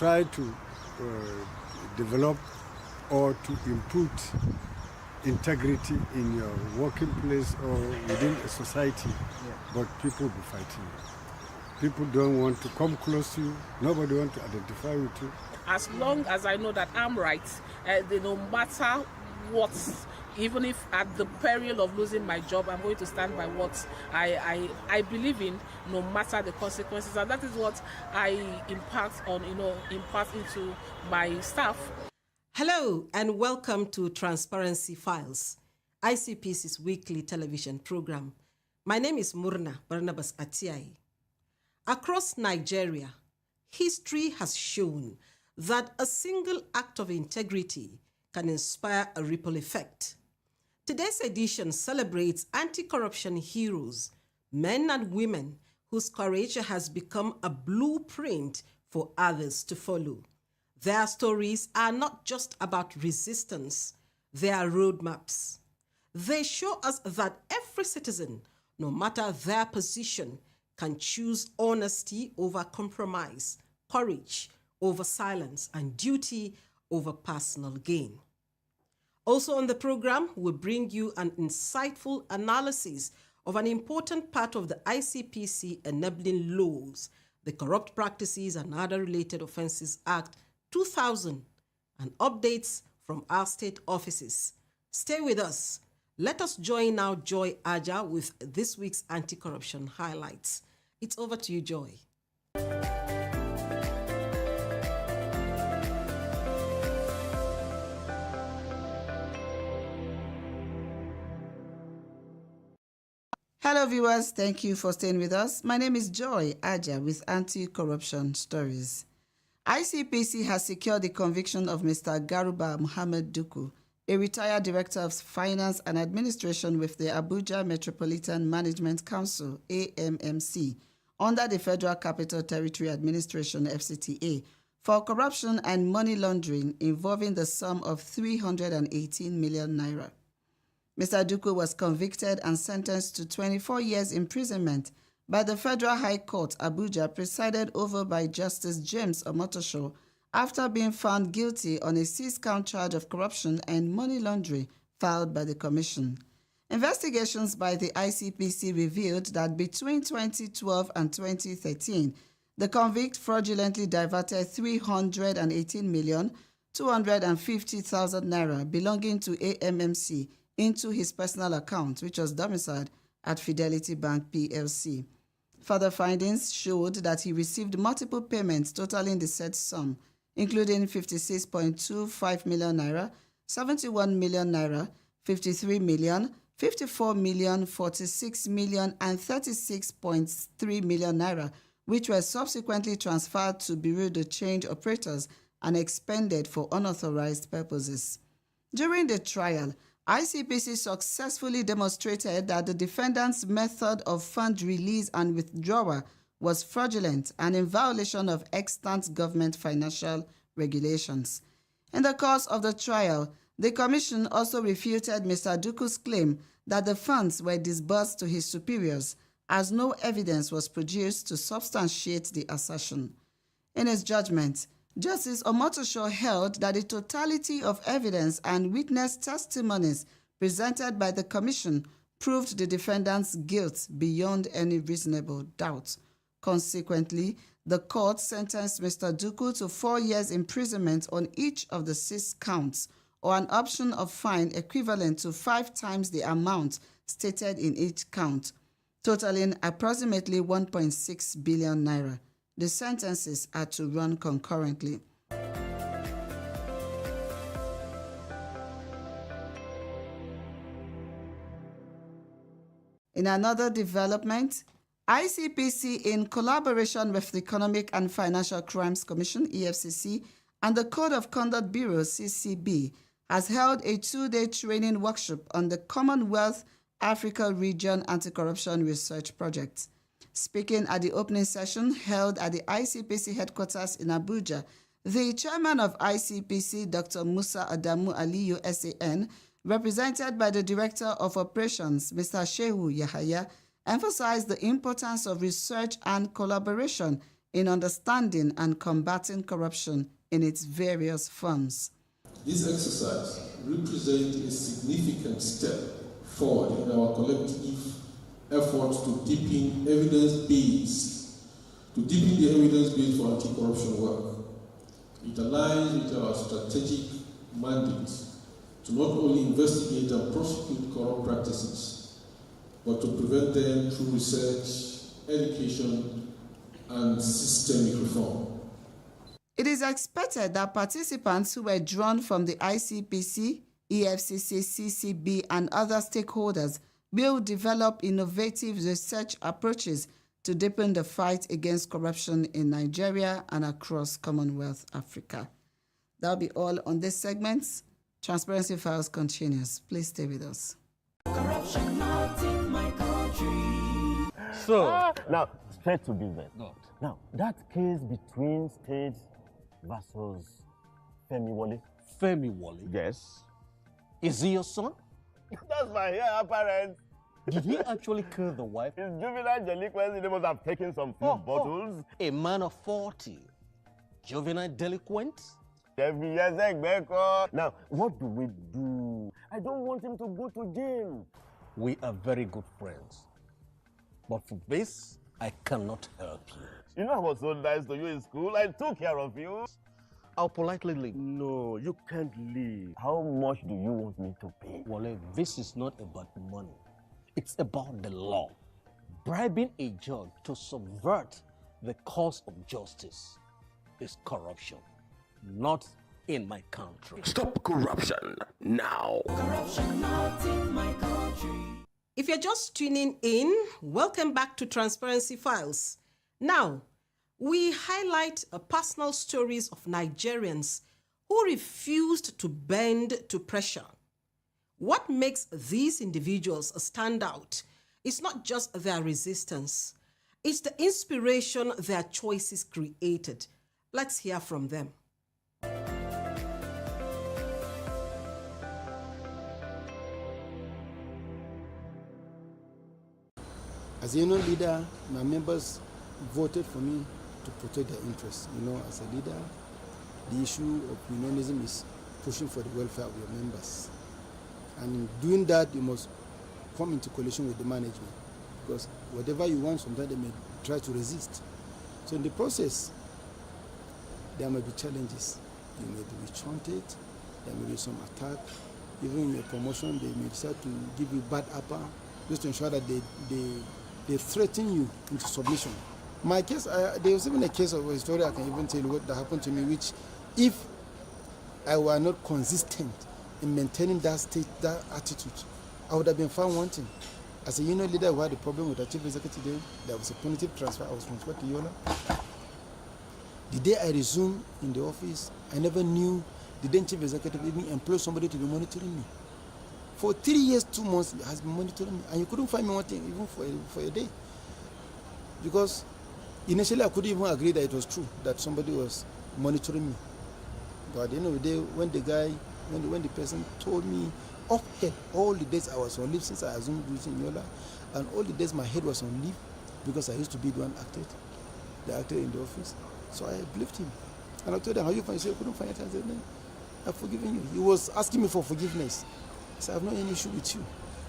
try to develop or to input integrity in your working place or within a society, but people will be fighting you. People don't want to come close to you. Nobody wants to identify with you. As long as I know that I'm right, no matter what, even if at the peril of losing my job, I'm going to stand by what I believe in, no matter the consequences. And that is what I impart into my staff. Hello and welcome to Transparency Files, ICPC's weekly television program. My name is Murna Barnabas Atiai. Across Nigeria, history has shown that a single act of integrity can inspire a ripple effect. Today's edition celebrates anti-corruption heroes, men and women whose courage has become a blueprint for others to follow. Their stories are not just about resistance, they are roadmaps. They show us that every citizen, no matter their position, can choose honesty over compromise, courage over silence, and duty over personal gain. Also on the program, we'll bring you an insightful analysis of an important part of the ICPC enabling laws, the Corrupt Practices and Other Related Offences Act 2000, and updates from our state offices. Stay with us. Let us join now Joy Aja with this week's anti-corruption highlights. It's over to you, Joy. Hello viewers, thank you for staying with us. My name is Joy Aja with Anti-Corruption Stories. ICPC has secured the conviction of Mr. Garuba Muhammad Duku, a retired Director of Finance and Administration with the Abuja Metropolitan Management Council, AMMC, under the Federal Capital Territory Administration, FCTA, for corruption and money laundering involving the sum of 318 million naira. Mr. Duku was convicted and sentenced to 24 years imprisonment by the Federal High Court, Abuja, presided over by Justice James Omotosho, after being found guilty on a six-count charge of corruption and money laundering filed by the Commission. Investigations by the ICPC revealed that between 2012 and 2013, the convict fraudulently diverted 318,250,000 naira belonging to AMMC into his personal account, which was domiciled at Fidelity Bank PLC. Further findings showed that he received multiple payments totaling the said sum, including 56.25 million naira, 71 million naira, 53 million, 54 million, 46 million, and 36.3 million naira, which were subsequently transferred to Bureau de Change operators and expended for unauthorized purposes. During the trial, ICPC successfully demonstrated that the defendant's method of fund release and withdrawal was fraudulent and in violation of extant government financial regulations. In the course of the trial, the Commission also refuted Mr. Duku's claim that the funds were disbursed to his superiors, as no evidence was produced to substantiate the assertion. In his judgment, Justice Omotosho held that the totality of evidence and witness testimonies presented by the Commission proved the defendant's guilt beyond any reasonable doubt. Consequently, the court sentenced Mr. Duku to 4 years imprisonment on each of the 6 counts, or an option of fine equivalent to 5 times the amount stated in each count, totaling approximately 1.6 billion naira. The sentences are to run concurrently. In another development, ICPC, in collaboration with the Economic and Financial Crimes Commission, EFCC, and the Code of Conduct Bureau, CCB, has held a 2-day training workshop on the Commonwealth Africa Region Anti-Corruption Research Project. Speaking at the opening session held at the ICPC headquarters in Abuja, the chairman of ICPC, Dr. Musa Adamu Aliyu SAN, represented by the Director of Operations, Mr. Shehu Yahaya, emphasized the importance of research and collaboration in understanding and combating corruption in its various forms. This exercise represents a significant step forward in our collective efforts to deepen the evidence base for anti-corruption work. It aligns with our strategic mandate to not only investigate and prosecute corrupt practices, but to prevent them through research, education, and systemic reform. It is expected that participants who were drawn from the ICPC, EFCC, CCB, and other stakeholders will develop innovative research approaches to deepen the fight against corruption in Nigeria and across Commonwealth Africa. That'll be all on this segment. Transparency Files continues. Please stay with us. Corruption not in my country. So, now, straight to business. Good. Now, that case between State versus Femi Wole. Femi Wole? Yes. Is he your son? That's my heir apparent. Did he actually kill the wife? His juvenile delinquency, they must have taken some few bottles. A man of 40. Juvenile delinquent? Now, what do we do? I don't want him to go to jail. We are very good friends. But for this, I cannot help you. You know I was so nice to you in school. I took care of you. I'll politely leave. No, you can't leave. How much do you want me to pay? Wale, this is not about money. It's about the law. Bribing a judge to subvert the cause of justice is corruption. Not in my country. Stop corruption now. Corruption not in my country. If you're just tuning in, welcome back to Transparency Files. Now, we highlight personal stories of Nigerians who refused to bend to pressure. What makes these individuals stand out is not just their resistance, it's the inspiration their choices created. Let's hear from them. As a union leader, my members voted for me to protect their interests. As a leader, the issue of unionism is pushing for the welfare of your members. And in doing that, you must come into coalition with the management, because whatever you want, sometimes they may try to resist. So in the process, there may be challenges. You may be chanted, there may be some attack. Even in your promotion, they may decide to give you bad upper, just to ensure that they threaten you into submission. My case, there was even a case of a story I can even tell you what that happened to me, which if I were not consistent in maintaining that state, that attitude, I would have been found wanting. As a union leader who had a problem with the chief executive, there was a punitive transfer. I was transferred to Yola. The day I resumed in the office, I never knew the then chief executive even employed somebody to be monitoring me. For 3 years, 2 months, he has been monitoring me, and you couldn't find me one thing even for a day. Because initially I couldn't even agree that it was true that somebody was monitoring me. But at the end of the day, when the person told me uphead all the days I was on leave since I assumed duty in Yola, and all the days my head was on leave because I used to be the one the actor in the office. So I believed him. And I told him, how you find? He said, I couldn't find it. I said, no, I've forgiven you. He was asking me for forgiveness. I said, I have no any issue with you.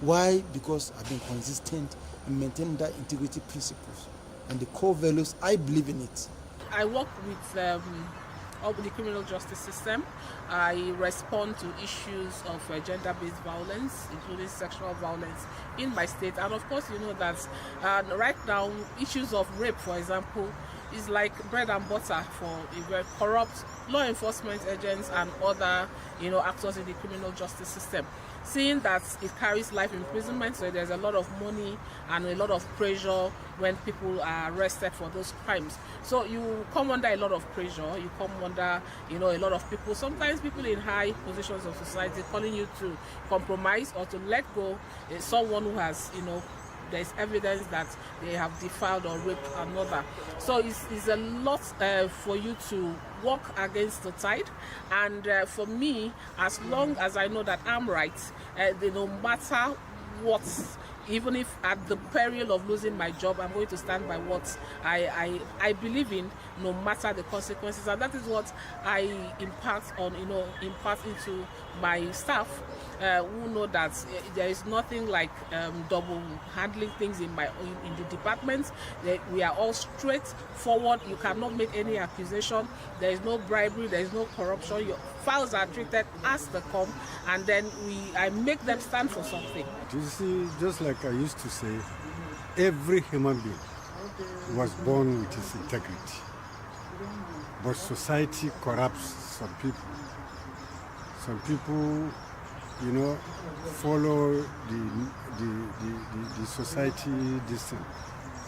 Why? Because I've been consistent in maintaining that integrity principles and the core values. I believe in it. I work with the criminal justice system. I respond to issues of gender-based violence, including sexual violence in my state. And of course, you know that right now, issues of rape, for example, is like bread and butter for very corrupt law enforcement agents and other, actors in the criminal justice system. Seeing that it carries life imprisonment, so there's a lot of money and a lot of pressure when people are arrested for those crimes. So you come under a lot of pressure, you come under, a lot of people, sometimes people in high positions of society calling you to compromise or to let go someone who has, there's evidence that they have defiled or raped another. So it's a lot for you to walk against the tide. And for me, as long as I know that I'm right, no matter what even if at the peril of losing my job, I'm going to stand by what I believe in, no matter the consequences. And that is what I impart into my staff, who know that there is nothing like double handling things in the department. We are all straightforward. You cannot make any accusation. There is no bribery. There is no corruption. Your files are treated as they come, and then I make them stand for something. You see, just like I used to say, every human being was born with his integrity. But society corrupts some people. Some people, follow the society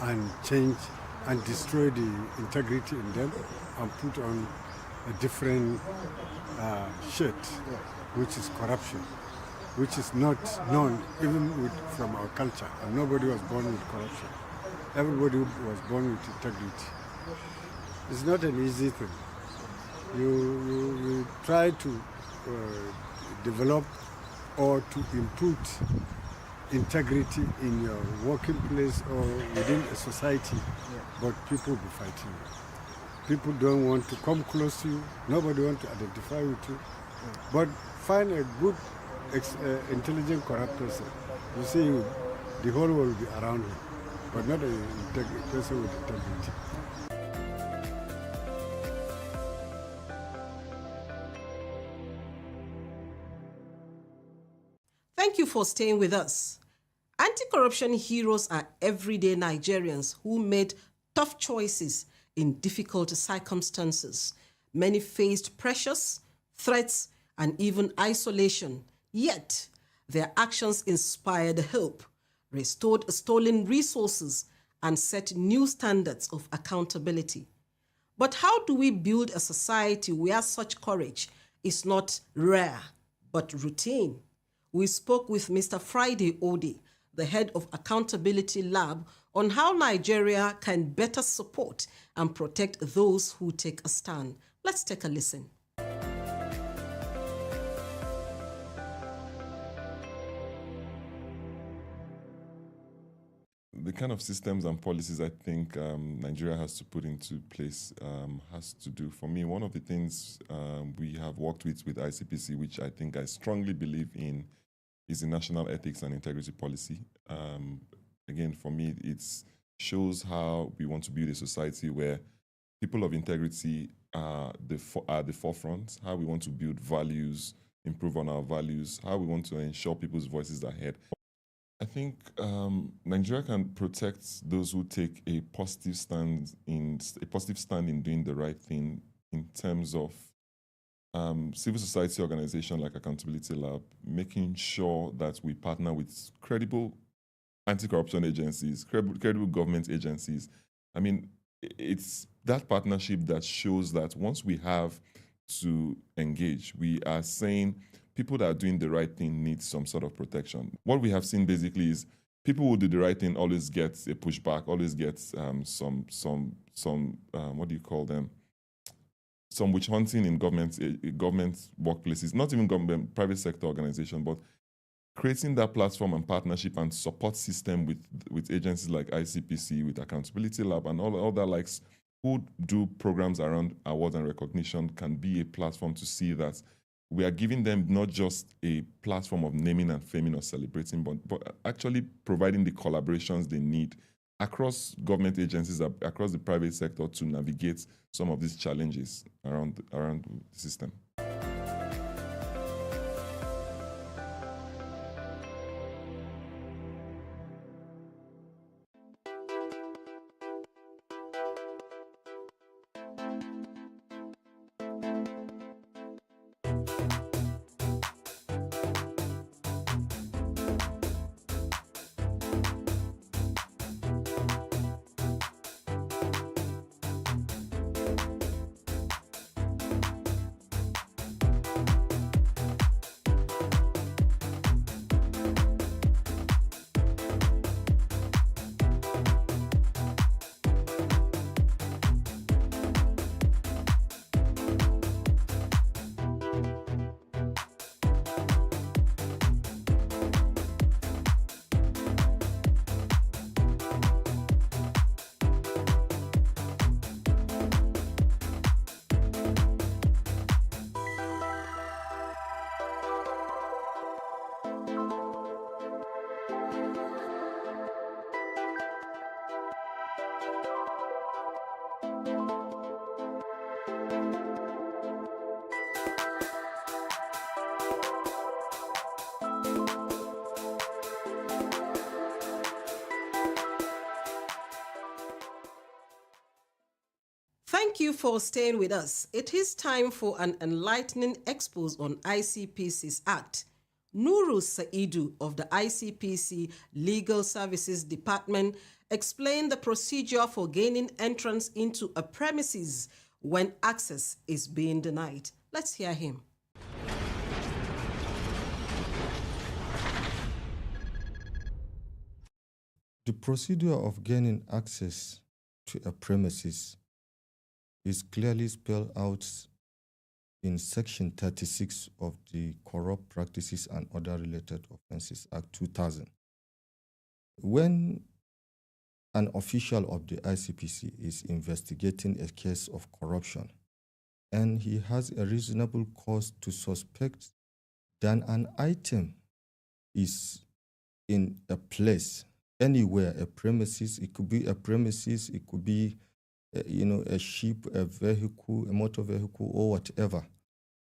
and change and destroy the integrity in them and put on a different shirt, which is corruption, which is not known even from our culture. And nobody was born with corruption. Everybody was born with integrity. It's not an easy thing. You try to develop or to input integrity in your working place or within a society, but people will be fighting you. People don't want to come close to you. Nobody wants to identify with you. But find a good, intelligent, corrupt person. You see, the whole world will be around him, but not a person with integrity. Thank you for staying with us. Anti-corruption heroes are everyday Nigerians who made tough choices in difficult circumstances. Many faced pressures, threats, and even isolation. Yet, their actions inspired hope, restored stolen resources, and set new standards of accountability. But how do we build a society where such courage is not rare, but routine? We spoke with Mr. Friday Odi, the head of Accountability Lab, on how Nigeria can better support and protect those who take a stand. Let's take a listen. The kind of systems and policies I think Nigeria has to put into place has to do, for me, one of the things we have worked with ICPC, which I think I strongly believe in, is the National Ethics and Integrity Policy. Again, for me, it shows how we want to build a society where people of integrity are the forefront, how we want to build values, improve on our values, how we want to ensure people's voices are heard. I think Nigeria can protect those who take a positive stand in doing the right thing in terms of civil society organization like Accountability Lab, making sure that we partner with credible anti-corruption agencies, credible government agencies. I mean, it's that partnership that shows that once we have to engage, we are saying people that are doing the right thing need some sort of protection. What we have seen basically is people who do the right thing always get a pushback, always get some what do you call them? Some witch hunting in government workplaces, not even government, private sector organization, but creating that platform and partnership and support system with agencies like ICPC, with Accountability Lab, and all that likes who do programs around awards and recognition can be a platform to see that we are giving them not just a platform of naming and faming or celebrating, but actually providing the collaborations they need across government agencies, across the private sector to navigate some of these challenges around the system. for staying with us. It is time for an enlightening expose on ICPC's Act. Nuru Saidu of the ICPC Legal Services Department explained the procedure for gaining entrance into a premises when access is being denied. Let's hear him. The procedure of gaining access to a premises is clearly spelled out in Section 36 of the Corrupt Practices and Other Related Offences Act 2000. When an official of the ICPC is investigating a case of corruption and he has a reasonable cause to suspect that an item is in a place, anywhere, a premises, it could be a premises, it could be a ship, a vehicle, a motor vehicle, or whatever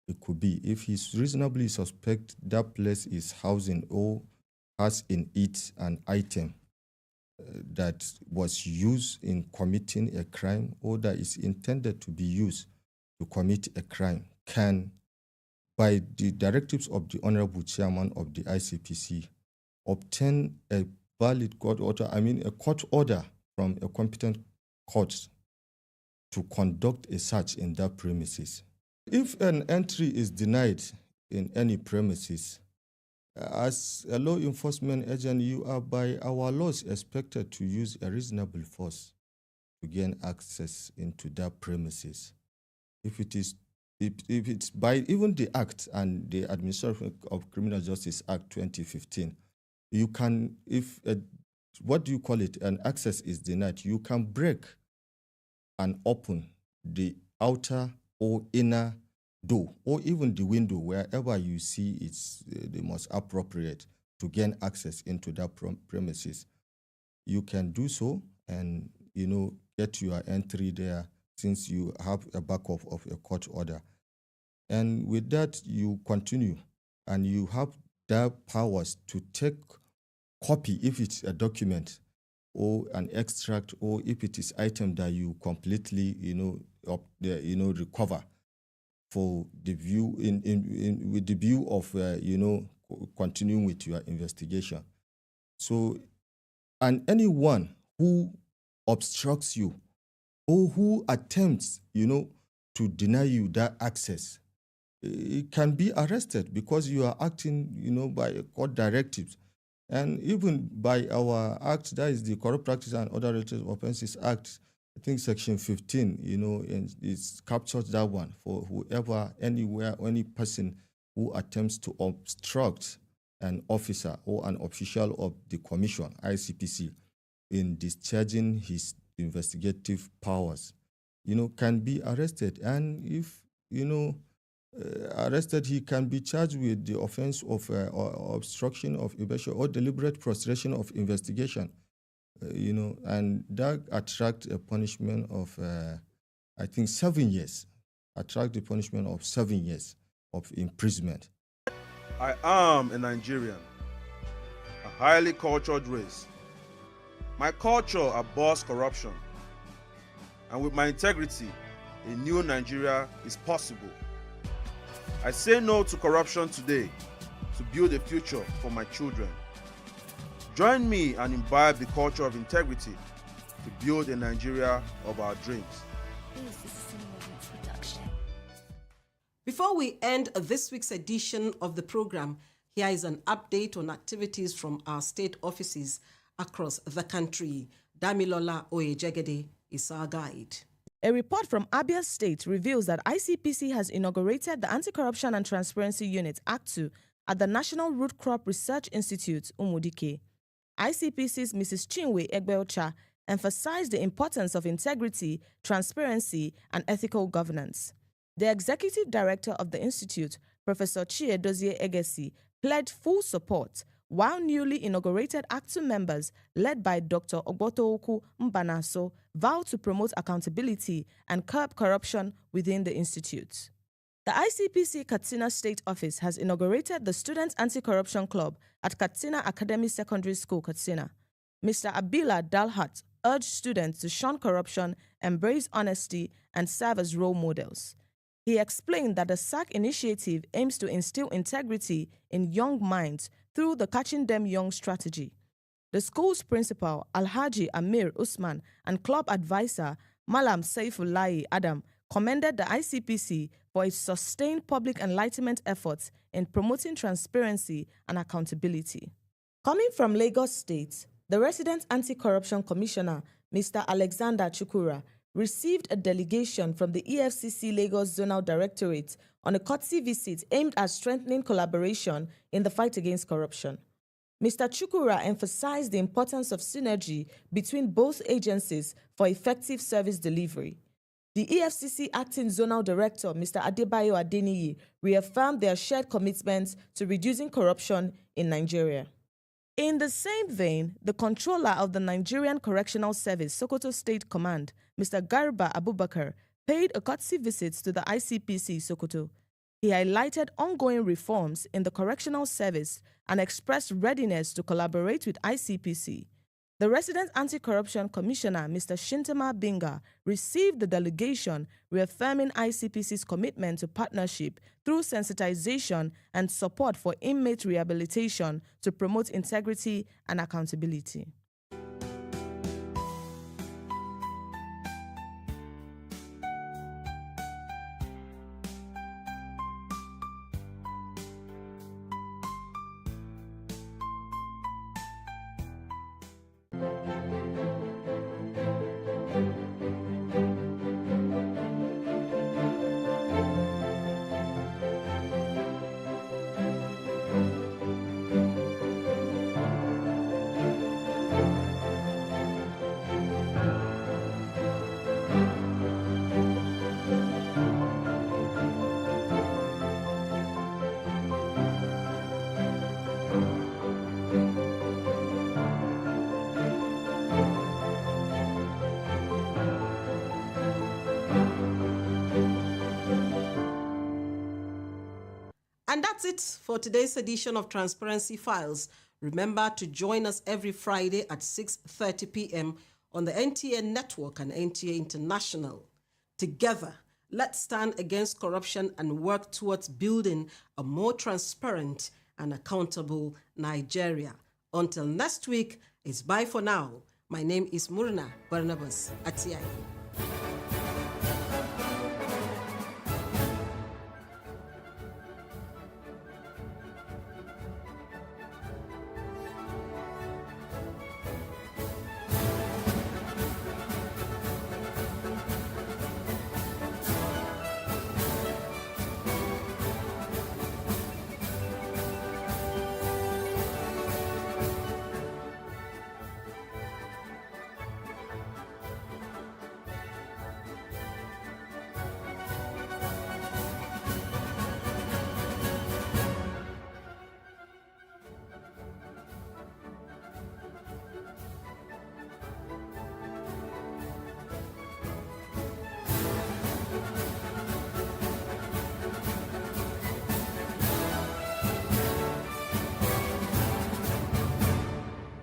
it could be. If he's reasonably suspect that place is housing or has in it an item that was used in committing a crime or that is intended to be used to commit a crime, can, by the directives of the Honorable Chairman of the ICPC, obtain a valid court order, a court order from a competent court to conduct a search in that premises. If an entry is denied in any premises, as a law enforcement agent, you are by our laws expected to use a reasonable force to gain access into that premises. If it's by even the Act and the Administration of Criminal Justice Act 2015, you can, if an access is denied, you can break and open the outer or inner door, or even the window, wherever you see it's the most appropriate to gain access into that premises. You can do so and, get your entry there since you have a backup of a court order. And with that, you continue and you have the powers to take copy if it's a document or an extract, or if it is item that you completely, recover for the view with the view of, continuing with your investigation. So, and anyone who obstructs you or who attempts, to deny you that access, it can be arrested because you are acting, by court directives. And even by our act, that is the Corrupt Practice and Other Related Offences Act, I think Section 15, it's captured that one for whoever, anywhere, any person who attempts to obstruct an officer or an official of the Commission, ICPC, in discharging his investigative powers, can be arrested. And if, arrested, he can be charged with the offense of obstruction of investigation or deliberate prostration of investigation, and that attract a punishment of, 7 years. Attract the punishment of 7 years of imprisonment. I am a Nigerian, a highly cultured race. My culture abhors corruption, and with my integrity, a new Nigeria is possible. I say no to corruption today to build a future for my children. Join me and imbibe the culture of integrity to build a Nigeria of our dreams. Before we end this week's edition of the program, here is an update on activities from our state offices across the country. Damilola Oyejegede is our guide. A report from Abia State reveals that ICPC has inaugurated the Anti-Corruption and Transparency Unit Act 2 at the National Root Crop Research Institute, Umudike. ICPC's Mrs. Chinwe Egbeocha emphasized the importance of integrity, transparency, and ethical governance. The executive director of the institute, Professor Chiedozie Egesi, pledged full support, while newly inaugurated Act 2 members, led by Dr. Ogbotooku Mbanaso, vowed to promote accountability and curb corruption within the institute. The ICPC Katsina State Office has inaugurated the Student Anti-Corruption Club at Katsina Academy Secondary School, Katsina. Mr. Abila Dalhat urged students to shun corruption embrace honesty, and serve as role models. He explained that the SAC initiative aims to instill integrity in young minds through the Catching Them Young strategy. The school's principal, Alhaji Amir Usman, and club advisor, Malam Saifullahi Adam, commended the ICPC for its sustained public enlightenment efforts in promoting transparency and accountability. Coming from Lagos State, the resident anti-corruption commissioner, Mr. Alexander Chukura, received a delegation from the EFCC Lagos Zonal Directorate on a courtesy visit aimed at strengthening collaboration in the fight against corruption. Mr. Chukura emphasized the importance of synergy between both agencies for effective service delivery. The EFCC Acting Zonal Director, Mr. Adebayo Adeniyi, reaffirmed their shared commitment to reducing corruption in Nigeria. In the same vein, the controller of the Nigerian Correctional Service, Sokoto State Command, Mr. Garba Abubakar, paid a courtesy visit to the ICPC Sokoto. He highlighted ongoing reforms in the correctional service and expressed readiness to collaborate with ICPC. The resident anti-corruption commissioner, Mr. Shintama Binga, received the delegation, reaffirming ICPC's commitment to partnership through sensitization and support for inmate rehabilitation to promote integrity and accountability. And that's it for today's edition of Transparency Files. Remember to join us every Friday at 6:30 p.m. on the NTA Network and NTA International. Together, let's stand against corruption and work towards building a more transparent and accountable Nigeria. Until next week, it's bye for now. My name is Murna Barnabas Atiai.